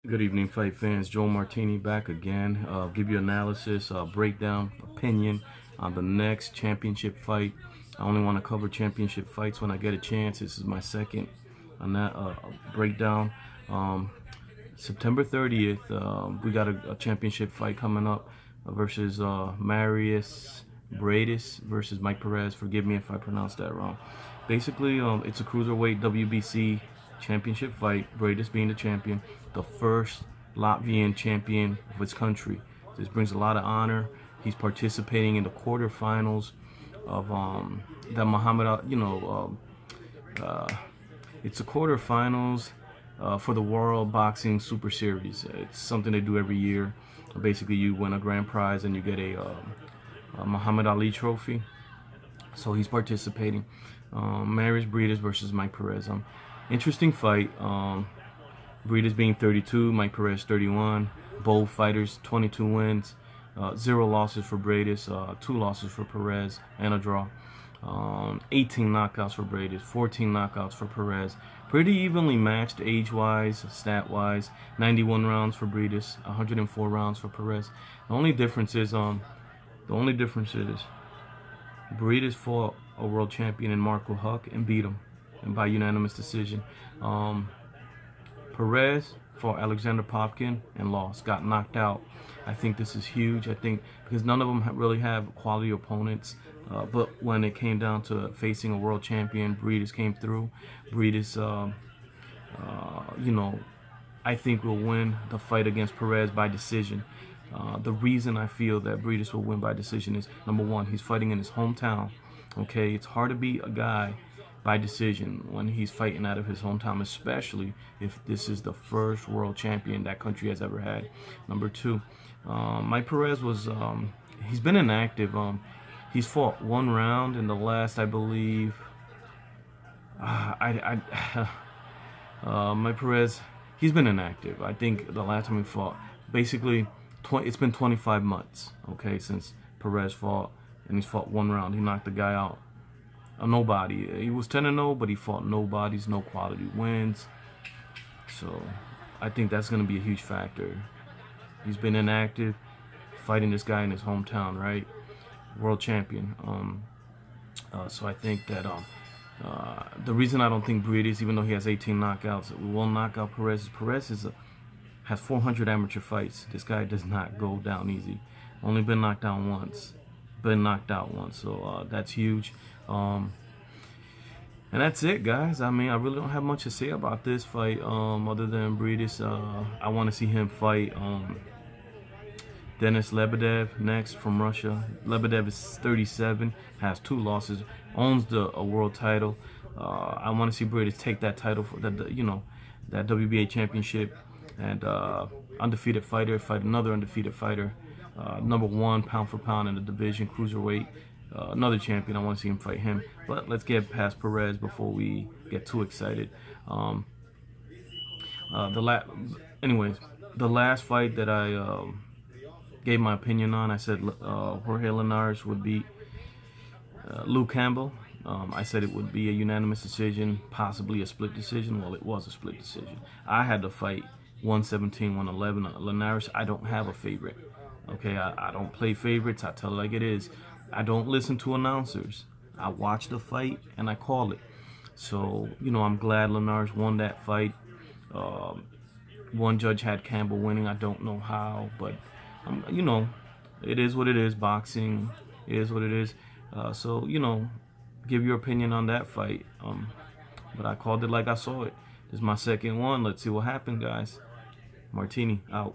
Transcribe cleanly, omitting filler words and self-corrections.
Good evening, fight fans. Joe Martini back again. Give you analysis, breakdown, opinion on the next championship fight. I only want to cover championship fights when I get a chance. This is my second on that breakdown. September 30th, we got a championship fight coming up versus Mairis Briedis versus Mike Perez. Forgive me if I pronounced that wrong. Basically, it's a cruiserweight WBC championship fight. Briedis being the champion, the first Latvian champion of his country. This brings a lot of honor. He's participating in the quarterfinals of the Muhammad, it's the quarterfinals for the World Boxing Super Series. It's something they do every year. Basically, you win a grand prize and you get a Muhammad Ali trophy. So he's participating. Mairis Briedis versus Mike Perez. Interesting fight. Briedis being 32, Mike Perez 31. Both fighters 22 wins, 0 losses for Briedis, 2 losses for Perez, and a draw. 18 knockouts for Briedis, 14 knockouts for Perez. Pretty evenly matched age-wise, stat-wise. 91 rounds for Briedis, 104 rounds for Perez. The only difference is Briedis fought a world champion in Marco Huck and beat him, and by unanimous decision. Perez fought Alexander Popkin and lost, got knocked out. I think this is huge. I think because none of them really have quality opponents. But when it came down to facing a world champion, Briedis came through. Briedis, I think will win the fight against Perez by decision. The reason I feel that Briedis will win by decision is, number one, he's fighting in his hometown. Okay, it's hard to beat a guy by decision when he's fighting out of his hometown, especially if this is the first world champion that country has ever had. Number two, Mike Perez was, he's been inactive. He's fought 1 round in the last, I believe, Mike Perez, he's been inactive. I think the last time he fought, basically, it's been 25 months, okay, since Perez fought, and he's fought 1 round. He knocked the guy out. A nobody. He was 10-0, but he fought nobodies, no quality wins. So I think that's going to be a huge factor. He's been inactive, fighting this guy in his hometown, right? World champion. So I think that the reason I don't think Briedis, even though he has 18 knockouts, will knock out Perez. Perez has 400 amateur fights. This guy does not go down easy. Only been knocked down once. Been knocked out once. So that's huge. And that's it, guys. I mean, I really don't have much to say about this fight other than Briedis. I want to see him fight Denis Lebedev next from Russia. Lebedev is 37, has 2 losses, owns a world title. I want to see Briedis take that title for that WBA championship, and undefeated fighter fight another undefeated fighter, number 1 pound for pound in the division, cruiserweight. Another champion. I want to see him fight him. But let's get past Perez before we get too excited. The last fight that I gave my opinion on, I said Jorge Linares would beat Luke Campbell. I said it would be a unanimous decision, possibly a split decision. Well, it was a split decision. I had to fight 117, 111. Linares, I don't have a favorite. Okay, I don't play favorites. I tell it like it is. I don't listen to announcers. I watch the fight and I call it. So, I'm glad Linares won that fight. One judge had Campbell winning. I don't know how, but, it is what it is. Boxing is what it is. So, give your opinion on that fight. But I called it like I saw it. This is my second one. Let's see what happens, guys. Martini, out.